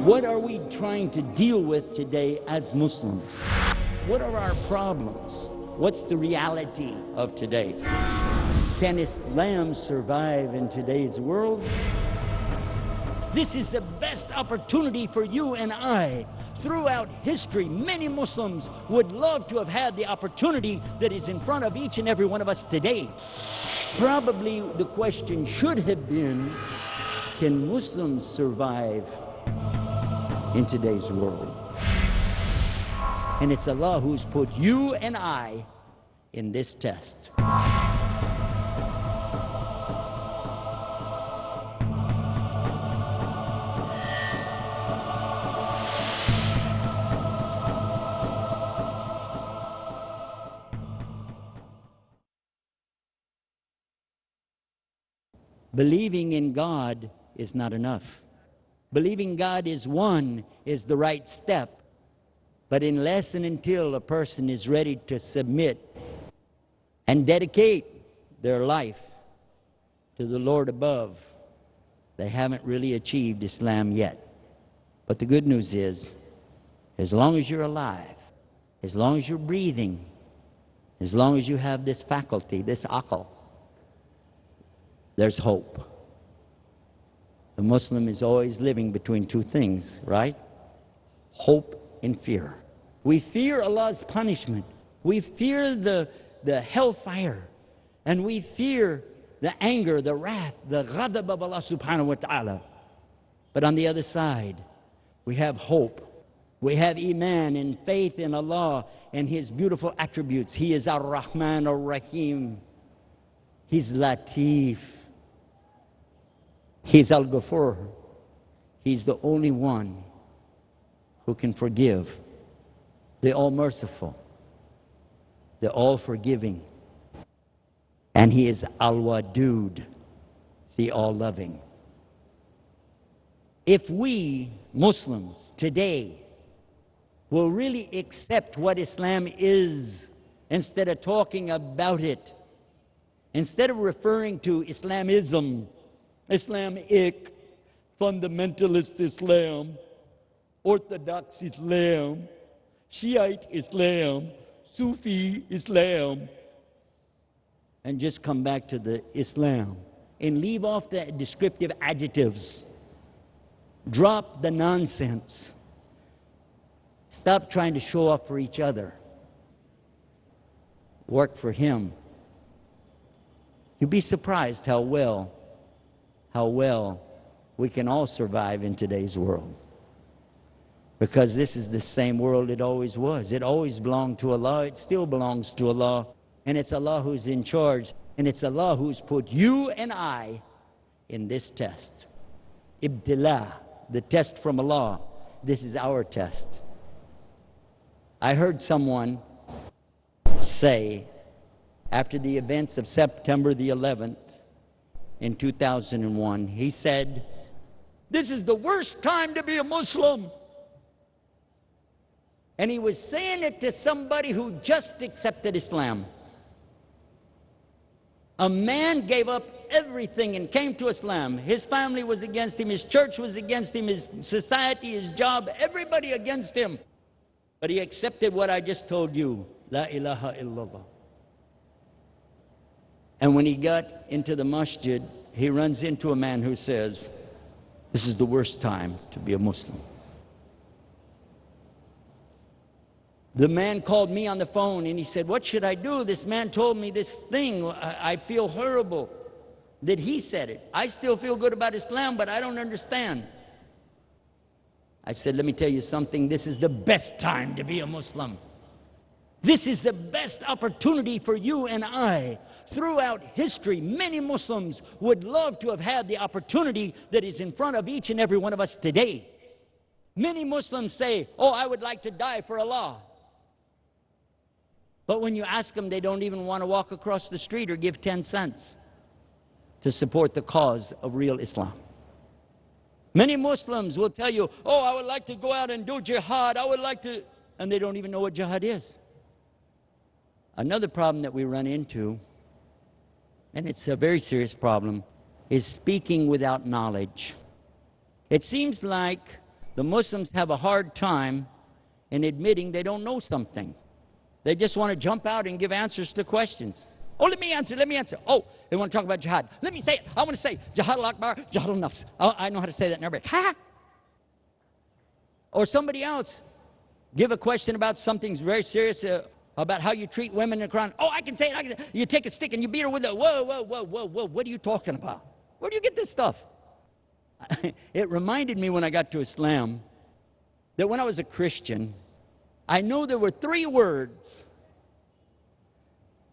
What are we trying to deal with today as Muslims? What are our problems? What's the reality of today? Can Islam survive in today's world? This is the best opportunity for you and I. Throughout history, many Muslims would love to have had the opportunity that is in front of each and every one of us today. Probably the question should have been, can Muslims survive in today's world? And it's Allah who's put you and I in this test. Believing in God is not enough. Believing God is one is the right step. But unless and until a person is ready to submit and dedicate their life to the Lord above, they haven't really achieved Islam yet. But the good news is, as long as you're alive, as long as you're breathing, as long as you have this faculty, this aql, there's hope. The Muslim is always living between two things, right? Hope and fear. We fear Allah's punishment. We fear the hellfire. And we fear the anger, the wrath, the ghadab of Allah subhanahu wa ta'ala. But on the other side, we have hope. We have iman and faith in Allah and His beautiful attributes. He is Ar-Rahman Ar-Rahim. He's Latif. He's Al-Ghafur. He's the only one who can forgive, the all-merciful, the all-forgiving. And He is Al-Wadud, the all-loving. If we Muslims today will really accept what Islam is, instead of talking about it, instead of referring to Islamism, Islamic, fundamentalist Islam, Orthodox Islam, Shiite Islam, Sufi Islam, and just come back to the Islam and leave off the descriptive adjectives. Drop the nonsense. Stop trying to show off for each other. Work for Him. You'd be surprised how well we can all survive in today's world. Because this is the same world it always was. It always belonged to Allah. It still belongs to Allah. And it's Allah who's in charge. And it's Allah who's put you and I in this test. Ibtila, the test from Allah. This is our test. I heard someone say, after the events of September the 11th, in 2001, he said, "This is the worst time to be a Muslim." And he was saying it to somebody who just accepted Islam. A man gave up everything and came to Islam. His family was against him, his church was against him, his society, his job, everybody against him. But he accepted what I just told you, La ilaha illallah. And when he got into the masjid, he runs into a man who says, "This is the worst time to be a Muslim." The man called me on the phone and he said, "What should I do? This man told me this thing. I feel horrible that he said it. I still feel good about Islam, but I don't understand." I said, "Let me tell you something. This is the best time to be a Muslim. This is the best opportunity for you and I. Throughout history, many Muslims would love to have had the opportunity that is in front of each and every one of us today. Many Muslims say, 'Oh, I would like to die for Allah.' But when you ask them, they don't even want to walk across the street or give 10 cents to support the cause of real Islam. Many Muslims will tell you, 'Oh, I would like to go out and do jihad. I would like to,' and they don't even know what jihad is. Another problem that we run into, and it's a very serious problem, is speaking without knowledge. It seems like The Muslims have a hard time in admitting they don't know something. They just want to jump out and give answers to questions. Oh, let me answer. Oh, they want to talk about jihad. Let me say it. I want to say jihad al-akbar, jihad al-nafs. Oh, I know how to say that in Arabic. Ha! Or somebody else give a question about something very serious, about how you treat women in the Quran. Oh, I can say it. You take a stick and you beat her with it. Whoa. What are you talking about? Where do you get this stuff? It reminded me when I got to Islam that when I was a Christian, I know there were 3 words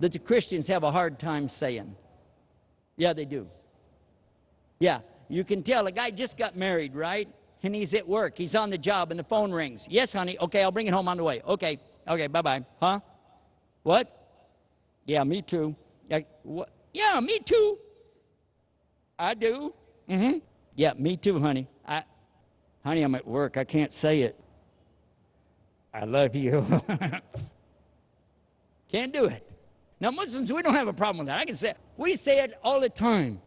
that the Christians have a hard time saying. Yeah, they do. Yeah, you can tell a guy just got married, right? And he's at work. He's on the job and the phone rings. Yes, honey. Okay, I'll bring it home on the way. Okay, bye-bye. Huh? What? Yeah, me too. What? Yeah, me too. I do. Mm-hmm. Yeah, me too, honey. Honey, I'm at work. I can't say it. I love you. Can't do it. Now, Muslims, we don't have a problem with that. I can say it. We say it all the time.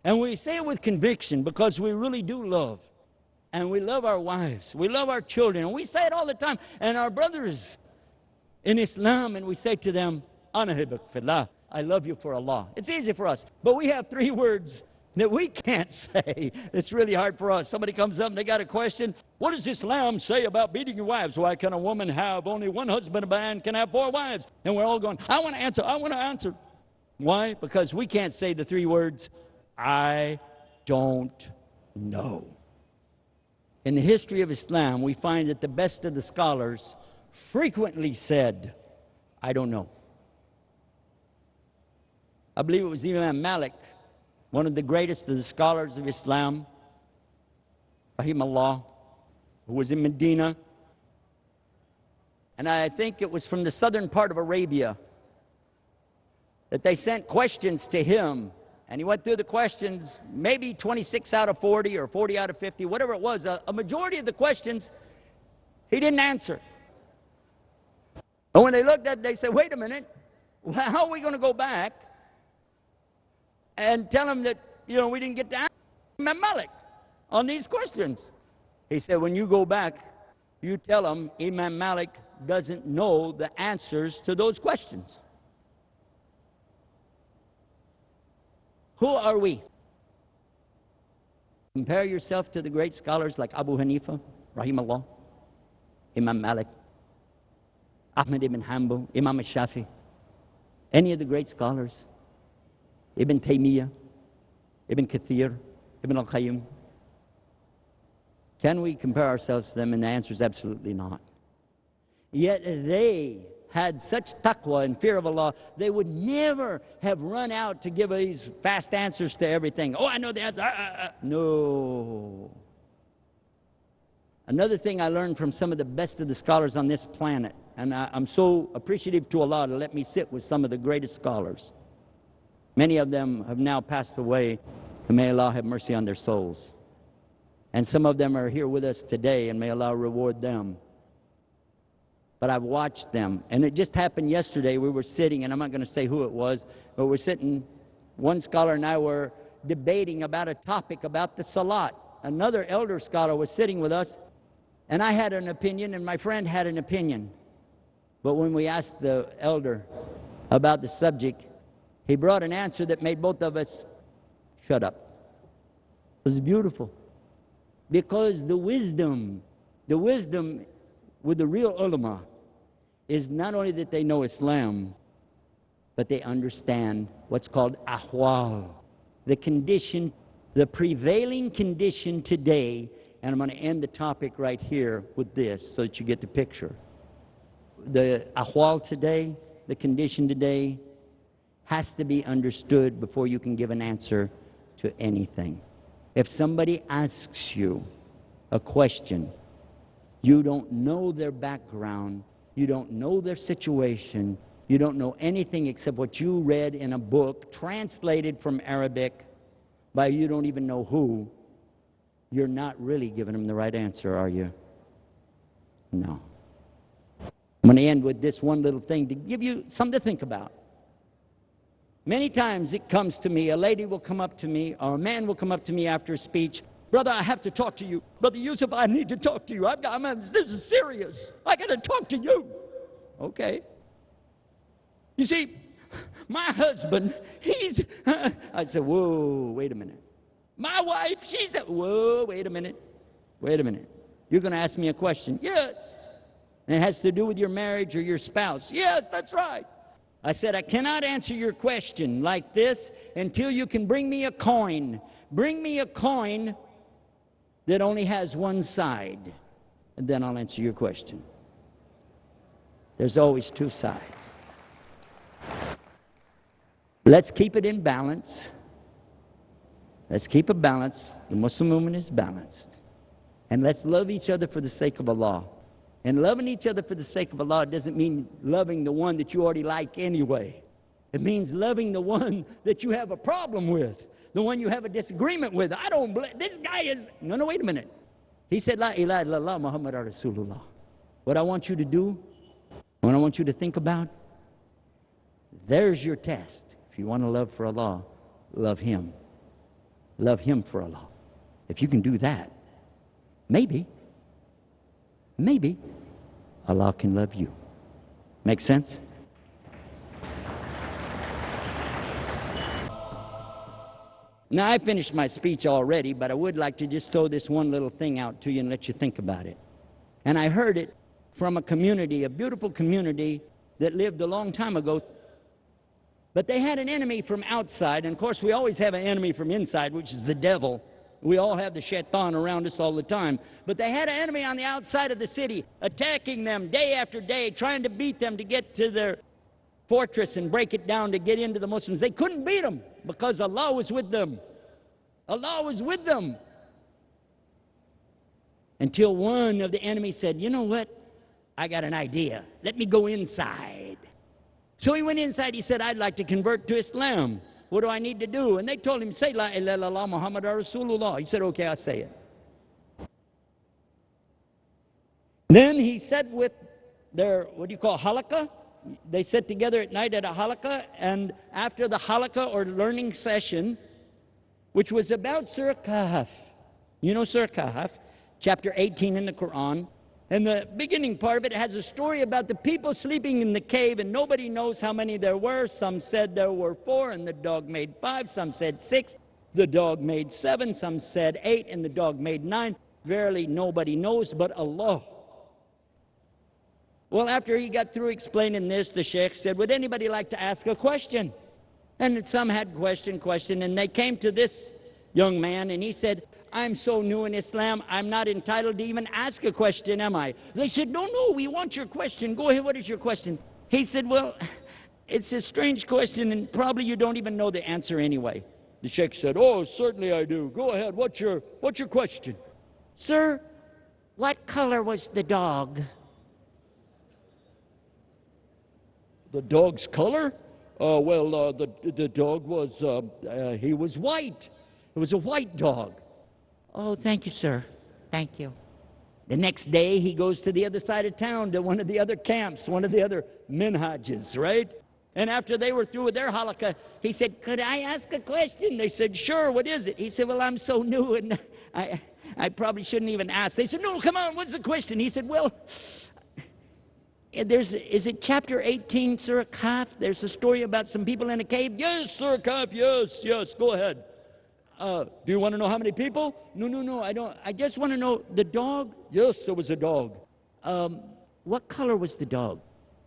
And we say it with conviction because we really do love. And we love our wives. We love our children. And we say it all the time. And our brothers in Islam, and we say to them, Ana hibbuk fillah. I love you for Allah. It's easy for us. But we have 3 words that we can't say. It's really hard for us. Somebody comes up and they got a question. What does Islam say about beating your wives? Why can a woman have only one husband? A man can have 4 wives. And we're all going, I want to answer. Why? Because we can't say the 3 words, I don't know. In the history of Islam, we find that the best of the scholars frequently said, I don't know. I believe it was Imam Malik, one of the greatest of the scholars of Islam, Fahim Allah, who was in Medina. And I think it was from the southern part of Arabia that they sent questions to him. And he went through the questions, maybe 26 out of 40 or 40 out of 50, whatever it was. A majority of the questions, he didn't answer. And when they looked at it, they said, wait a minute, how are we going to go back and tell him that, we didn't get to answer Imam Malik on these questions? He said, when you go back, you tell him Imam Malik doesn't know the answers to those questions. Who are we? Compare yourself to the great scholars like Abu Hanifa, Rahimahullah, Imam Malik, Ahmad ibn Hanbal, Imam al-Shafi, any of the great scholars, Ibn Taymiyyah, Ibn Kathir, Ibn al-Qayyim. Can we compare ourselves to them? And the answer is absolutely not. Yet they had such taqwa and fear of Allah, they would never have run out to give these fast answers to everything. Oh, I know the answer. No. Another thing I learned from some of the best of the scholars on this planet, and I'm so appreciative to Allah to let me sit with some of the greatest scholars. Many of them have now passed away, and may Allah have mercy on their souls. And some of them are here with us today, and may Allah reward them. But I've watched them, and it just happened yesterday. We were sitting, and I'm not going to say who it was, but we're sitting, one scholar and I were debating about a topic about the salat. Another elder scholar was sitting with us, and I had an opinion, and my friend had an opinion. But when we asked the elder about the subject, he brought an answer that made both of us shut up. It was beautiful. Because the wisdom with the real ulama is not only that they know Islam, but they understand what's called ahwal, the condition, the prevailing condition today. And I'm going to end the topic right here with this so that you get the picture. The ahwal today, the condition today, has to be understood before you can give an answer to anything. If somebody asks you a question, you don't know their background, you don't know their situation, you don't know anything except what you read in a book translated from Arabic by you don't even know who, you're not really giving them the right answer, are you? No. I'm going to end with this one little thing to give you something to think about. Many times it comes to me, a lady will come up to me, or a man will come up to me after a speech, Brother, I have to talk to you. Brother Yusuf, I need to talk to you. This is serious. I got to talk to you. Okay. You see, my husband, I said, whoa, wait a minute. My wife, she said, whoa, wait a minute. Wait a minute. You're going to ask me a question. Yes. And it has to do with your marriage or your spouse. Yes, that's right. I said, I cannot answer your question like this until you can bring me a coin. Bring me a coin that only has one side, and then I'll answer your question. There's always two sides. Let's keep it in balance. Let's keep it balanced. The Muslim woman is balanced. And let's love each other for the sake of Allah. And loving each other for the sake of Allah doesn't mean loving the one that you already like anyway. It means loving the one that you have a problem with, the one you have a disagreement with. This guy is, no, wait a minute. He said, La ilaha illallah Muhammad Rasulullah. What I want you to do, what I want you to think about, there's your test. If you want to love for Allah, love Him. Love Him for Allah. If you can do that, maybe Allah can love you. Make sense? Now, I finished my speech already, but I would like to just throw this one little thing out to you and let you think about it. And I heard it from a community, a beautiful community that lived a long time ago. But they had an enemy from outside, and of course we always have an enemy from inside, which is the devil. We all have the shaitan around us all the time. But they had an enemy on the outside of the city, attacking them day after day, trying to beat them to get to their fortress and break it down to get into the Muslims. They couldn't beat them because Allah was with them. Allah was with them. Until one of the enemies said, you know what? I got an idea. Let me go inside. So he went inside. He said, I'd like to convert to Islam. What do I need to do? And they told him, say La ilaha illallah Muhammad Rasulullah. He said, okay, I'll say it. Then he said with their, what do you call, halaqah? They sat together at night at a halaqah, and after the halaqah or learning session, which was about Surah Kahf. You know Surah Kahf, chapter 18 in the Quran. And the beginning part of it has a story about the people sleeping in the cave, and nobody knows how many there were. Some said there were 4 and the dog made 5. Some said 6, the dog made 7. Some said 8 and the dog made 9. Verily nobody knows but Allah. Well, after he got through explaining this, the sheikh said, would anybody like to ask a question? And some had question, and they came to this young man, and he said, I'm so new in Islam, I'm not entitled to even ask a question, am I? They said, no, we want your question. Go ahead, what is your question? He said, well, it's a strange question, and probably you don't even know the answer anyway. The sheikh said, oh, certainly I do. Go ahead, what's your question? Sir, what color was the dog? The dog's color? The dog was, he was white. It was a white dog. Oh, thank you, sir. Thank you. The next day, he goes to the other side of town to one of the other camps, one of the other minhajas, right? And after they were through with their halaqah, he said, could I ask a question? They said, sure, what is it? He said, well, I'm so new, and I probably shouldn't even ask. They said, no, come on, what's the question? He said, well, is it chapter 18, Surah Kahf? There's a story about some people in a cave. Yes, Surah Kahf, yes, go ahead. Do you want to know how many people? No, I don't. I just want to know the dog. Yes, there was a dog. What color was the dog?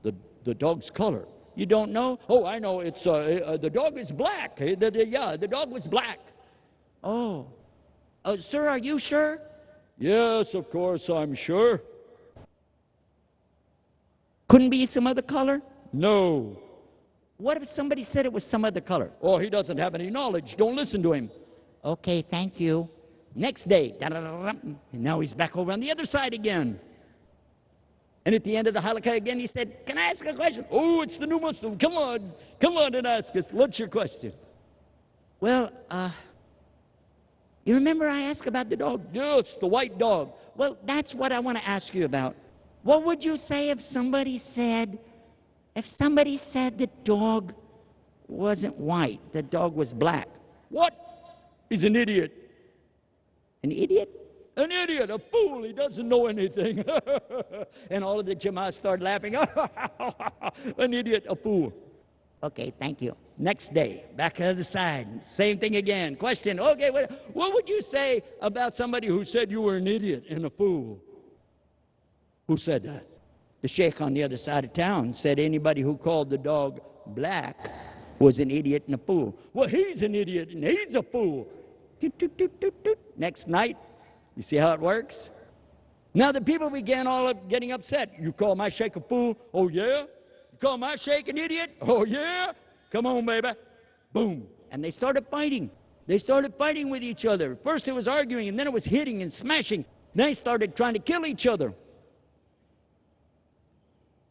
The dog's color. You don't know? Oh, I know. It's the dog is black. The dog was black. Oh, sir, are you sure? Yes, of course, I'm sure. Couldn't be some other color? No. What if somebody said it was some other color? Oh, he doesn't have any knowledge. Don't listen to him. Okay, thank you. Next day, and now he's back over on the other side again. And at the end of the halaqah again, he said, can I ask a question? Oh, it's the new Muslim. Come on and ask us. What's your question? Well, you remember I asked about the dog? Yes, the white dog. Well, that's what I want to ask you about. What would you say if somebody said the dog wasn't white, the dog was black? What? He's an idiot. An idiot? An idiot, a fool, he doesn't know anything. And all of the Jama'ah start laughing. An idiot, a fool. Okay, thank you. Next day, back to the other side, same thing again. Question, okay, what would you say about somebody who said you were an idiot and a fool? Who said that? The sheikh on the other side of town said anybody who called the dog black was an idiot and a fool. Well, he's an idiot and he's a fool. Toot, toot, toot, toot, toot. Next night, you see how it works? Now the people began all up getting upset. You call my sheikh a fool? Oh yeah? You call my sheikh an idiot? Oh yeah? Come on, baby. Boom. And they started fighting. They started fighting with each other. First it was arguing, and then it was hitting and smashing. Then they started trying to kill each other.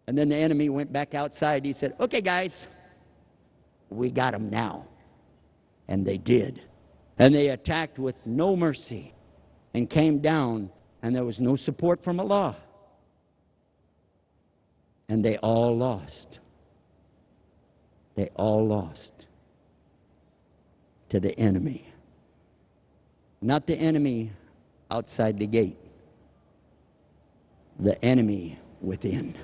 And then the enemy went back outside. He said, okay, guys, we got them now. And they did. And they attacked with no mercy and came down, and there was no support from Allah. And they all lost. They all lost to the enemy. Not the enemy outside the gate, the enemy within.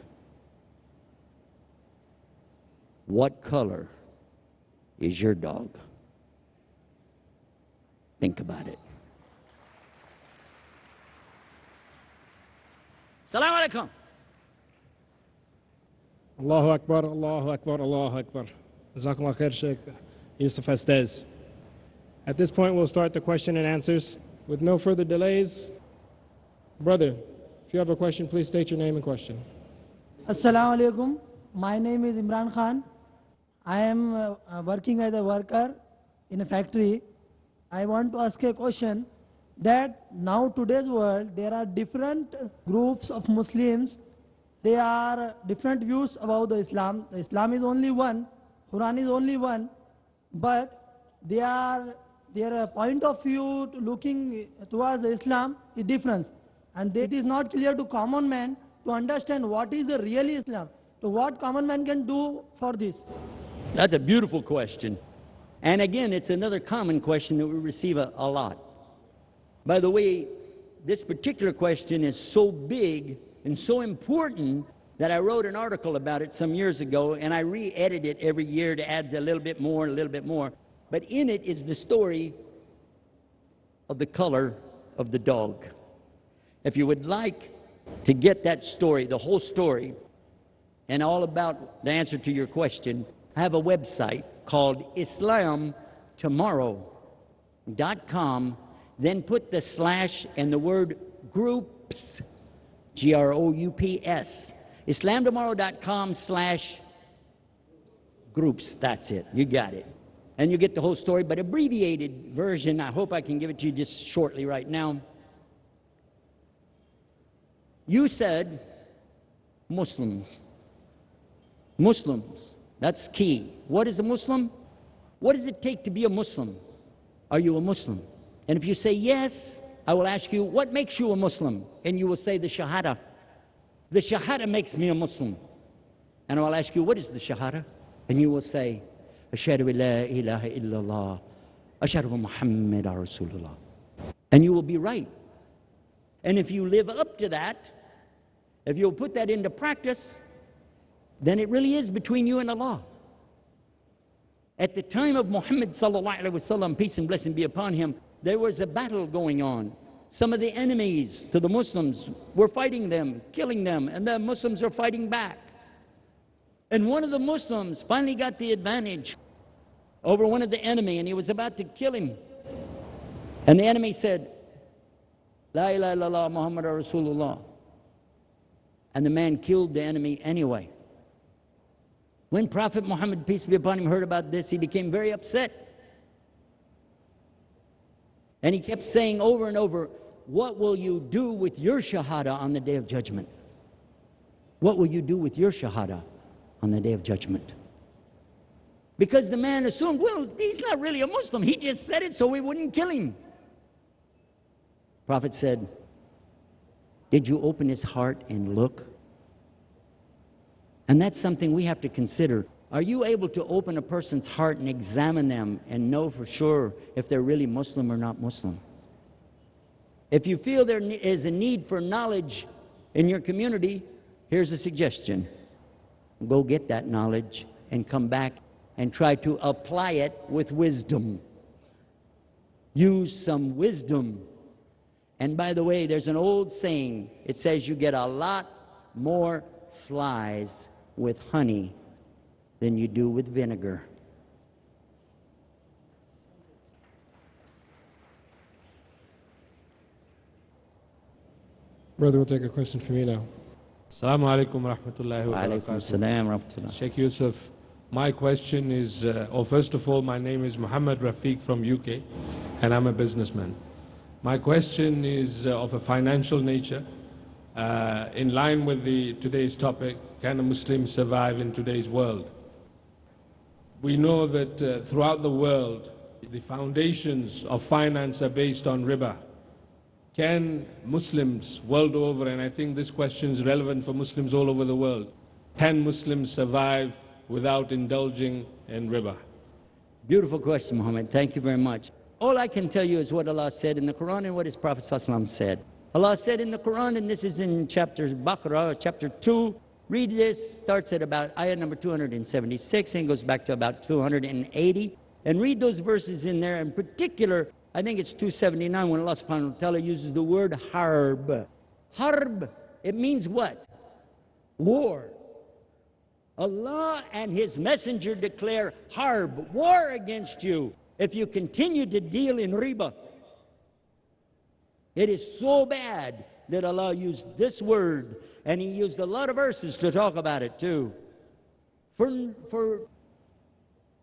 What color is your dog? Think about it. Assalamu alaikum. Allahu Akbar, Allahu Akbar, Allahu Akbar. Jazakallah khair, Sheikh Yusuf Estes. At this point, we'll start the question and answers. With no further delays, brother, if you have a question, please state your name and question. Assalamu alaikum. My name is Imran Khan. I am working as a worker in a factory. I want to ask a question that now today's world there are different groups of Muslims. They are different views about the Islam. The Islam is only one, Quran is only one, but their point of view looking towards the Islam is different, and it is not clear to common man to understand what is the real Islam. So what common man can do for this? That's a beautiful question. And again, it's another common question that we receive a lot. By the way, this particular question is so big and so important that I wrote an article about it some years ago, and I re-edit it every year to add a little bit more and a little bit more. But in it is the story of the color of the dog. If you would like to get that story, the whole story, and all about the answer to your question, I have a website called islamtomorrow.com. Then put the slash and the word groups, Groups, islamtomorrow.com/groups. That's it. You got it. And you get the whole story, but abbreviated version. I hope I can give it to you just shortly right now. You said Muslims. Muslims. That's key. What is a Muslim? What does it take to be a Muslim? Are you a Muslim? And if you say yes, I will ask you, what makes you a Muslim? And you will say the Shahada. The Shahada makes me a Muslim. And I will ask you, what is the Shahada? And you will say, Ashhadu an la ilaha illallah, Ashhadu anna Muhammadan Rasulullah. And you will be right. And if you live up to that, if you'll put that into practice, then it really is between you and Allah. At the time of Muhammad sallallahu alaihi wasallam, peace and blessing be upon him, there was a battle going on. Some of the enemies to the Muslims were fighting them, killing them, and the Muslims are fighting back. And one of the Muslims finally got the advantage over one of the enemy, and he was about to kill him. And the enemy said, La ilaha illallah Muhammadan Rasulullah. And the man killed the enemy anyway. When Prophet Muhammad, peace be upon him, heard about this, he became very upset. And he kept saying over and over, what will you do with your Shahada on the Day of Judgment? What will you do with your Shahada on the Day of Judgment? Because the man assumed, well, he's not really a Muslim. He just said it so we wouldn't kill him. Prophet said, did you open his heart and look? And that's something we have to consider. Are you able to open a person's heart and examine them and know for sure if they're really Muslim or not Muslim? If you feel there is a need for knowledge in your community, here's a suggestion. Go get that knowledge and come back and try to apply it with wisdom. Use some wisdom. And by the way, there's an old saying. It says you get a lot more flies with honey than you do with vinegar. Brother, we'll take a question from you now. Assalamu alaikum wa rahmatullahi wa Alaikum barakatuh. salam wa rahmatullah. Sheikh Yusuf, my question is, first of all, my name is Muhammad Rafiq from UK, and I'm a businessman. My question is of a financial nature. In line with today's topic, can a Muslim survive in today's world? We know that throughout the world, the foundations of finance are based on riba. Can Muslims world over, and I think this question is relevant for Muslims all over the world, can Muslims survive without indulging in riba? Beautiful question, Muhammad. Thank you very much. All I can tell you is what Allah said in the Quran and what His Prophet ﷺ said. Allah said in the Quran, and this is in chapter Baqarah, chapter 2, read this, starts at about ayah number 276 and goes back to about 280. And read those verses in there. In particular, I think it's 279 when Allah subhanahu wa ta'ala uses the word harb. Harb, it means what? War. Allah and His Messenger declare harb, war against you, if you continue to deal in riba. It is so bad that Allah used this word, and He used a lot of verses to talk about it too. For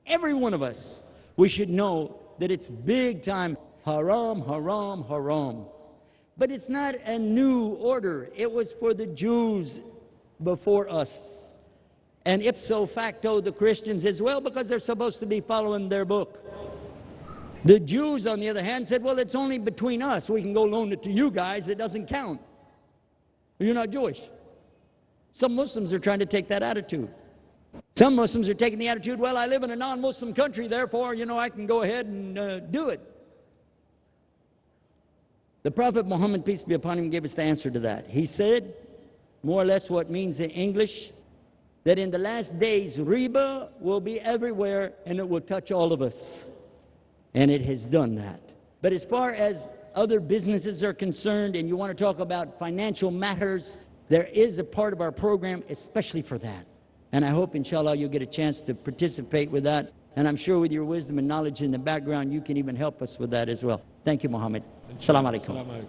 every one of us, we should know that it's big time haram, haram, haram. But it's not a new order. It was for the Jews before us. And ipso facto the Christians as well, because they're supposed to be following their book. The Jews, on the other hand, said, well, it's only between us. We can go loan it to you guys. It doesn't count. You're not Jewish. Some Muslims are trying to take that attitude. Some Muslims are taking the attitude, well, I live in a non-Muslim country, therefore, I can go ahead and do it. The Prophet Muhammad, peace be upon him, gave us the answer to that. He said, more or less what means in English, that in the last days, riba will be everywhere and it will touch all of us. And it has done that. But as far as other businesses are concerned, and you want to talk about financial matters, there is a part of our program especially for that. And I hope, inshallah, you'll get a chance to participate with that. And I'm sure with your wisdom and knowledge in the background, you can even help us with that as well. Thank you, Muhammad. Assalamu alaikum.